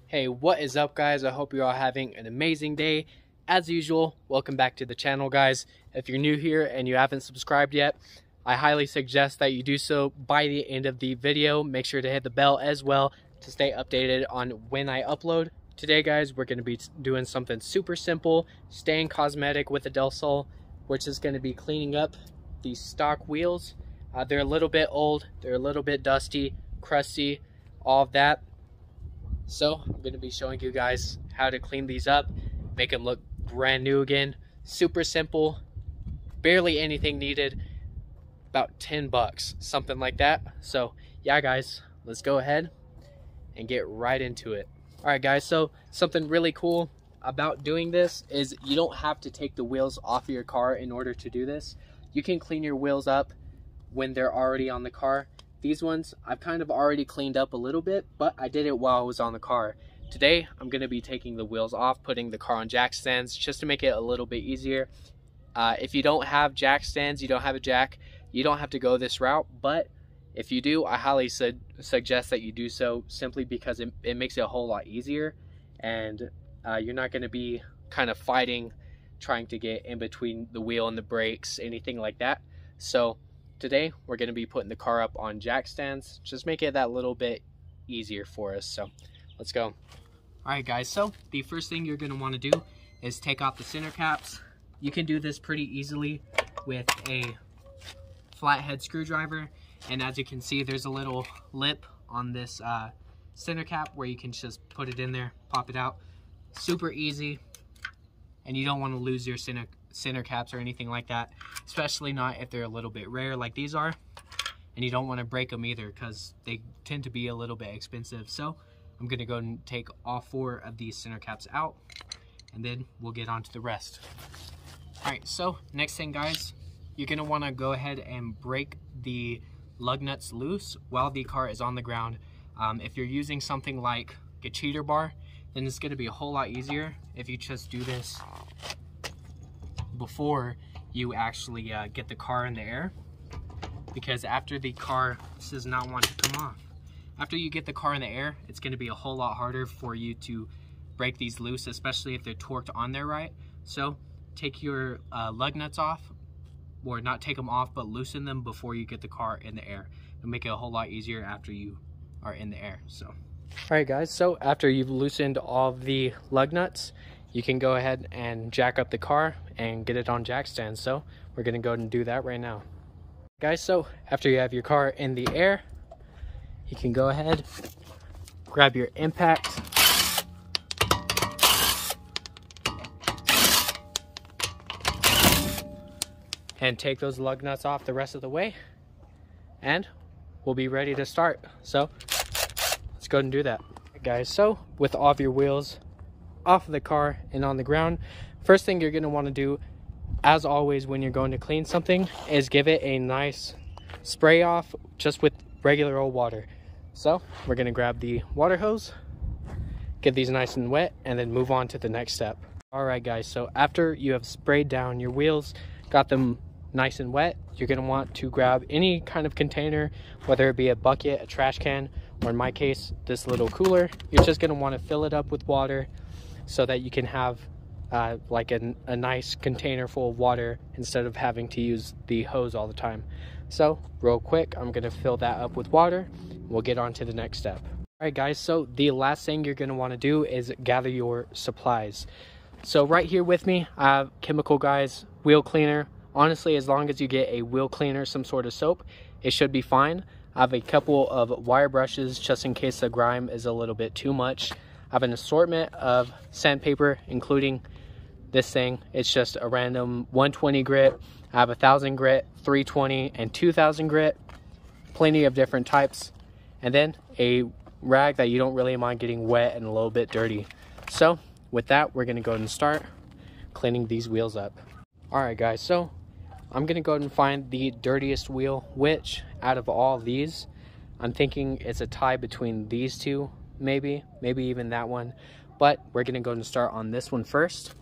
Hey, what is up, guys? I hope you're all having an amazing day. As usual, welcome back to the channel, guys. If you're new here and you haven't subscribed yet, I highly suggest that you do so by the end of the video. Make sure to hit the bell as well to stay updated on when I upload. Today, guys, we're going to be doing something super simple, staying cosmetic with the Del Sol, which is going to be cleaning up these stock wheels. They're a little bit old, they're a little bit dusty, crusty, all of that. So I'm going to be showing you guys how to clean these up, make them look brand new again. Super simple, barely anything needed, about 10 bucks, something like that. So yeah, guys, let's go ahead and get right into it. All right, guys, so something really cool about doing this is you don't have to take the wheels off of your car in order to do this. You can clean your wheels up when they're already on the car. These ones I've kind of already cleaned up a little bit, but I did it while I was on the car. Today I'm going to be taking the wheels off, putting the car on jack stands just to make it a little bit easier. If you don't have jack stands, you don't have a jack, you don't have to go this route, but if you do, I highly suggest that you do so, simply because it makes it a whole lot easier, and you're not going to be kind of fighting trying to get in between the wheel and the brakes, anything like that. So today we're going to be putting the car up on jack stands, just make it that little bit easier for us. So let's go. All right, guys, so the first thing you're going to want to do is take off the center caps. You can do this pretty easily with a flathead screwdriver, and as you can see, there's a little lip on this center cap where you can just put it in there, pop it out. Super easy, and you don't want to lose your center caps or anything like that, especially not if they're a little bit rare like these are, and you don't want to break them either because they tend to be a little bit expensive. So I'm going to go and take all 4 of these center caps out, and then we'll get on to the rest. All right, so next thing, guys, you're going to want to go ahead and break the lug nuts loose while the car is on the ground. If you're using something like a cheater bar, then it's going to be a whole lot easier if you just do this before you actually get the car in the air, because after the car, this does not want to come off. After you get the car in the air, it's going to be a whole lot harder for you to break these loose, especially if they're torqued on there right. So take your lug nuts off, or not take them off, but loosen them before you get the car in the air. It'll make it a whole lot easier after you are in the air. So all right, guys, so after you've loosened all of the lug nuts, you can go ahead and jack up the car and get it on jack stands. So we're going to go and do that right now. Guys, so after you have your car in the air, you can go ahead, grab your impact, and take those lug nuts off the rest of the way, and we'll be ready to start. So let's go ahead and do that. Guys, so with all of your wheels off of the car and on the ground, first thing you're going to want to do, as always when you're going to clean something, is give it a nice spray off just with regular old water. So we're going to grab the water hose, get these nice and wet, and then move on to the next step. All right, guys, so after you have sprayed down your wheels, got them nice and wet, you're going to want to grab any kind of container, whether it be a bucket, a trash can, or in my case, this little cooler. You're just going to want to fill it up with water so that you can have like a nice container full of water instead of having to use the hose all the time. So real quick, I'm going to fill that up with water. We'll get on to the next step. All right, guys, so the last thing you're going to want to do is gather your supplies. So right here with me, I have Chemical Guys wheel cleaner. Honestly, as long as you get a wheel cleaner, some sort of soap, it should be fine. I have a couple of wire brushes just in case the grime is a little bit too much. I have an assortment of sandpaper, including this thing. It's just a random 120 grit. I have 1000 grit, 320, and 2000 grit. Plenty of different types. And then a rag that you don't really mind getting wet and a little bit dirty. So with that, we're going to go ahead and start cleaning these wheels up. All right, guys, so I'm going to go ahead and find the dirtiest wheel, which out of all these, I'm thinking it's a tie between these two, maybe even that one. But we're going to go ahead and start on this one first.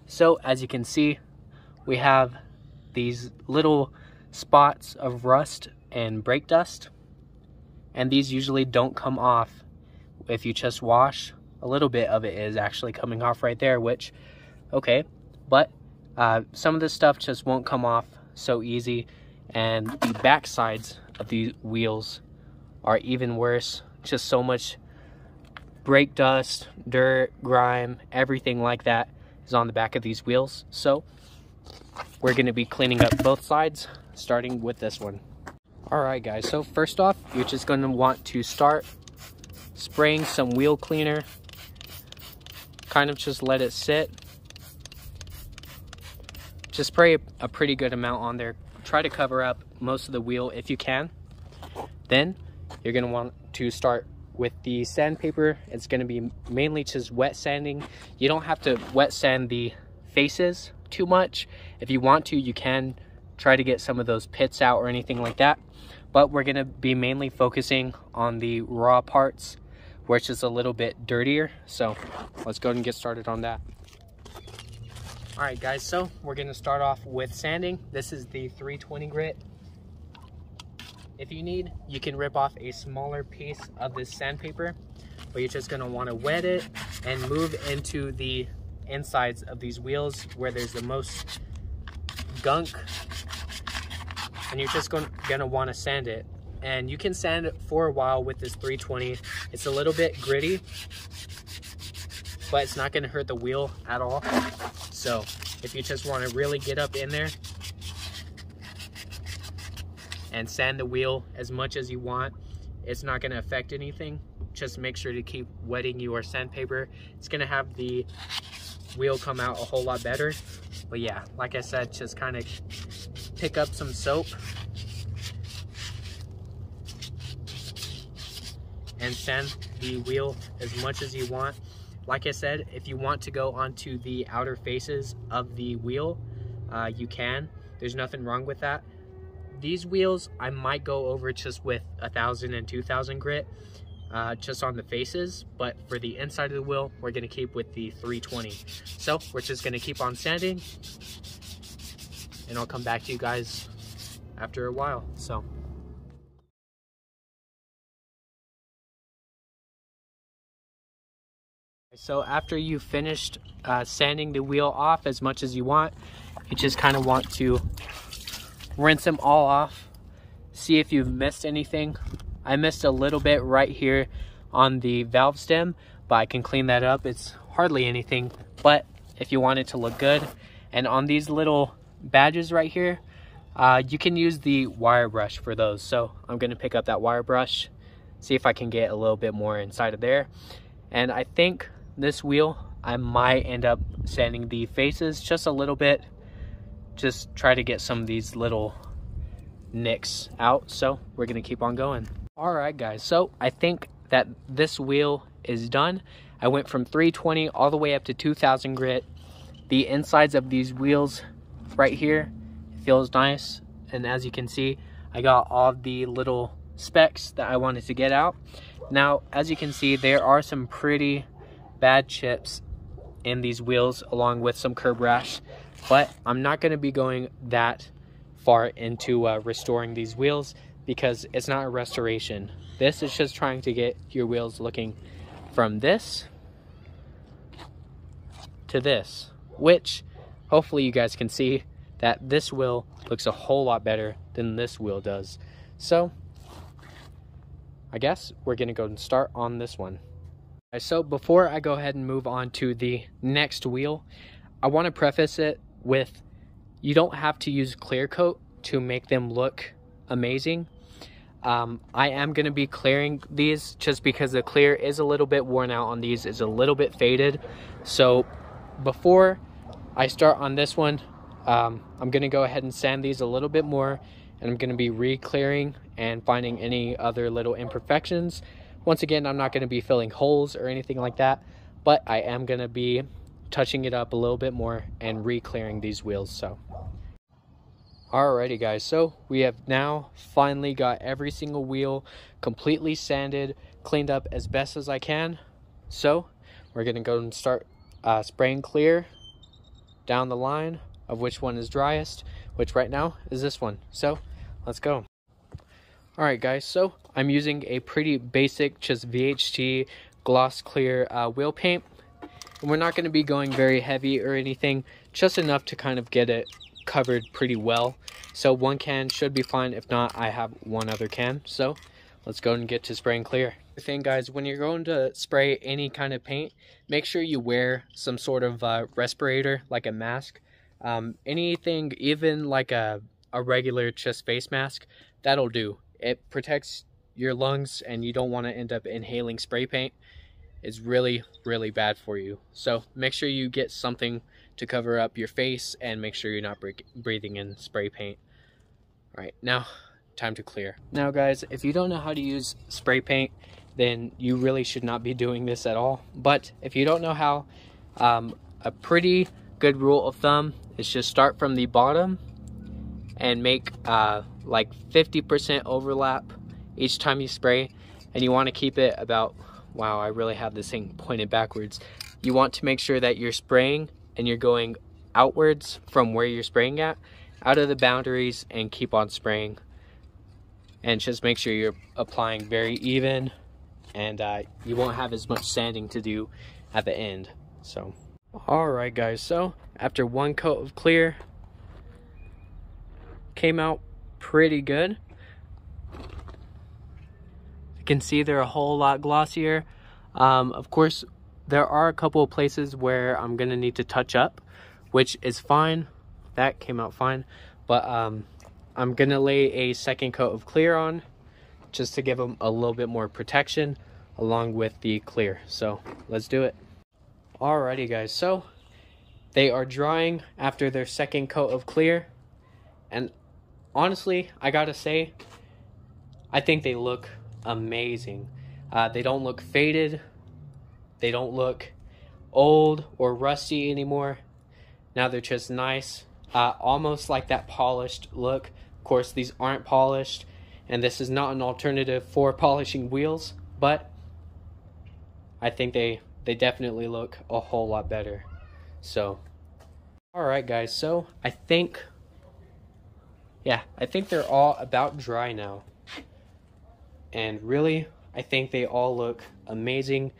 So as you can see, we have these little spots of rust and brake dust, and these usually don't come off if you just wash a little bit of it is actually coming off right there, which, okay, but some of this stuff just won't come off so easy, and the back sides of these wheels are even worse. Just so much brake dust, dirt, grime, everything like that is on the back of these wheels. So we're going to be cleaning up both sides, starting with this one. Alright guys, so first off, you're just going to want to start spraying some wheel cleaner. Kind of just let it sit. Just spray a pretty good amount on there. Try to cover up most of the wheel if you can. Then you're going to want to start with the sandpaper. It's going to be mainly just wet sanding. You don't have to wet sand the faces too much. If you want to, you can try to get some of those pits out or anything like that. But we're going to be mainly focusing on the raw parts, where it's just a little bit dirtier. So let's go ahead and get started on that. Alright guys, so we're going to start off with sanding. This is the 320 grit. If you need, you can rip off a smaller piece of this sandpaper, but you're just going to want to wet it and move into the insides of these wheels where there's the most gunk, and you're just going to want to sand it. And you can sand it for a while with this 320. It's a little bit gritty, but it's not going to hurt the wheel at all. So if you just want to really get up in there and sand the wheel as much as you want, it's not going to affect anything. Just make sure to keep wetting your sandpaper. It's going to have the wheel come out a whole lot better. But yeah, like I said, just kind of pick up some soap and sand the wheel as much as you want. Like I said, if you want to go onto the outer faces of the wheel, you can. There's nothing wrong with that. These wheels, I might go over just with 1,000 and 2,000 grit, just on the faces. But for the inside of the wheel, we're going to keep with the 320. So we're just going to keep on sanding, and I'll come back to you guys after a while. So after you finished sanding the wheel off as much as you want, you just kind of want to rinse them all off. See if you've missed anything. I missed a little bit right here on the valve stem, but I can clean that up. It's hardly anything, but if you want it to look good. And on these little badges right here, you can use the wire brush for those. So I'm going to pick up that wire brush, see if I can get a little bit more inside of there. And I think this wheel, I might end up sanding the faces just a little bit. Just try to get some of these little nicks out. So we're going to keep on going. Alright guys, so I think that this wheel is done. I went from 320 all the way up to 2,000 grit. The insides of these wheels right here feels nice. And as you can see, I got all the little specks that I wanted to get out. Now, as you can see, there are some pretty bad chips in these wheels along with some curb rash, but I'm not going to be going that far into restoring these wheels because it's not a restoration. This is just trying to get your wheels looking from this to this, which hopefully you guys can see that this wheel looks a whole lot better than this wheel does. So I guess we're gonna go and start on this one. So before I go ahead and move on to the next wheel, I want to preface it with, you don't have to use clear coat to make them look amazing. I am going to be clearing these just because the clear is a little bit worn out on these, is a little bit faded. So before I start on this one, I'm going to go ahead and sand these a little bit more, and I'm going to be re-clearing and finding any other little imperfections. Once again, I'm not going to be filling holes or anything like that, but I am going to be touching it up a little bit more and re-clearing these wheels. So alrighty guys, so we have now finally got every single wheel completely sanded, cleaned up as best as I can. So we're going to go and start spraying clear down the line of which one is driest, which right now is this one. So let's go. Alright guys, so I'm using a pretty basic just VHT gloss clear wheel paint. And we're not going to be going very heavy or anything, just enough to kind of get it covered pretty well. So one can should be fine. If not, I have one other can. So let's go and get to spraying clear. The thing, guys, when you're going to spray any kind of paint, make sure you wear some sort of respirator, like a mask. Anything, even like a regular chest face mask, that'll do. It protects your lungs and you don't want to end up inhaling spray paint. It's really, really bad for you. So make sure you get something to cover up your face and make sure you're not breathing in spray paint. All right, now time to clear. Now guys, if you don't know how to use spray paint, then you really should not be doing this at all. But if you don't know how, a pretty good rule of thumb is just start from the bottom and make like 50% overlap each time you spray. And you want to keep it about, wow, I really have this thing pointed backwards. You want to make sure that you're spraying and you're going outwards from where you're spraying at, out of the boundaries, and keep on spraying. And just make sure you're applying very even, and you won't have as much sanding to do at the end. So, alright guys, so after one coat of clear, came out pretty good. You can see they're a whole lot glossier. Of course, there are a couple of places where I'm gonna need to touch up, which is fine. That came out fine, but I'm gonna lay a second coat of clear on just to give them a little bit more protection along with the clear. So let's do it. Alrighty guys, so they are drying after their second coat of clear, and honestly, I gotta say, I think they look amazing. They don't look faded. They don't look old or rusty anymore. Now they're just nice, almost like that polished look. Of course, these aren't polished, and this is not an alternative for polishing wheels, but I think they definitely look a whole lot better. So, alright guys, so I think they're all about dry now. And really, I think they all look amazing.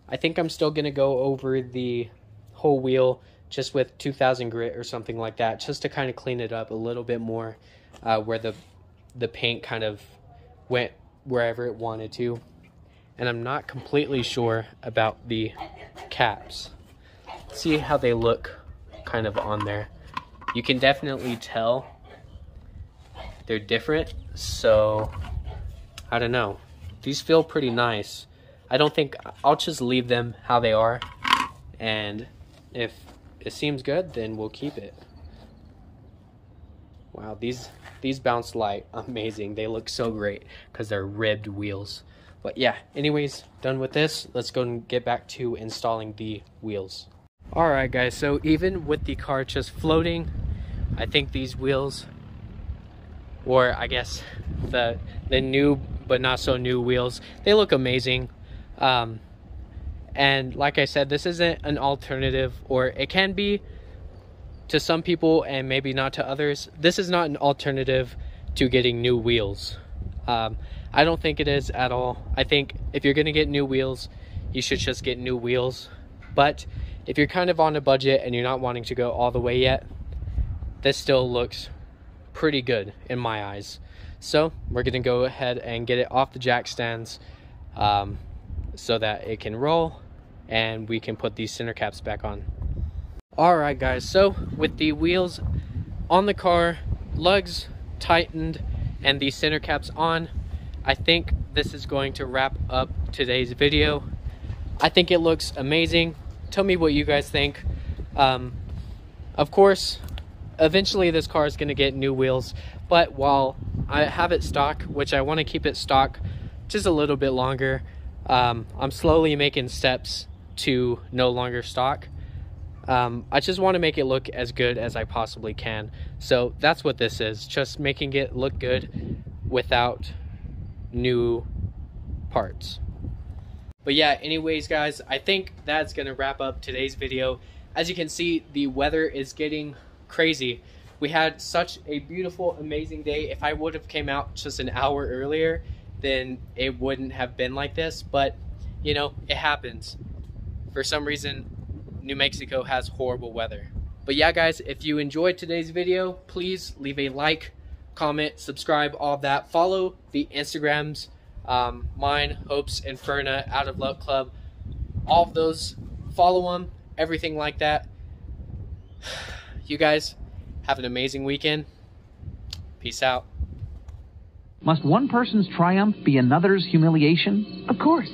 I think I'm still gonna go over the whole wheel just with 2000 grit or something like that, just to kind of clean it up a little bit more, where the paint kind of went wherever it wanted to. And I'm not completely sure about the caps. See how they look kind of on there. You can definitely tell they're different, so I don't know. These feel pretty nice. I don't think, I'll just leave them how they are, and if it seems good, then we'll keep it. Wow, these bounce light amazing. They look so great because they're ribbed wheels. But yeah, anyways, done with this. Let's go and get back to installing the wheels. Alright guys, so even with the car just floating, I think these wheels, or I guess the new but not so new wheels, they look amazing. And like I said, this isn't an alternative, or it can be to some people and maybe not to others. This is not an alternative to getting new wheels. I don't think it is at all. I think if you're gonna get new wheels, you should just get new wheels. But if you're kind of on a budget and you're not wanting to go all the way yet, this still looks pretty good in my eyes. So we're gonna go ahead and get it off the jack stands, so that it can roll and we can put these center caps back on. Alright guys, so with the wheels on the car, lugs tightened, and the center caps on, I think this is going to wrap up today's video. I think it looks amazing. Tell me what you guys think. Of course, eventually this car is going to get new wheels, but while I have it stock, which I want to keep it stock just a little bit longer, I'm slowly making steps to no longer stock. I just want to make it look as good as I possibly can. So that's what this is, just making it look good without new parts. But yeah, anyways guys, I think that's gonna wrap up today's video. As you can see, the weather is getting crazy. We had such a beautiful, amazing day. If I would have came out just an hour earlier, then it wouldn't have been like this. But you know, it happens. For some reason, New Mexico has horrible weather. But yeah, guys, if you enjoyed today's video, please leave a like, comment, subscribe, all of that. Follow the Instagrams, mine, Hopes, Inferna, Out of Luck Club, all of those. Follow them, everything like that. You guys have an amazing weekend. Peace out. Must one person's triumph be another's humiliation? Of course.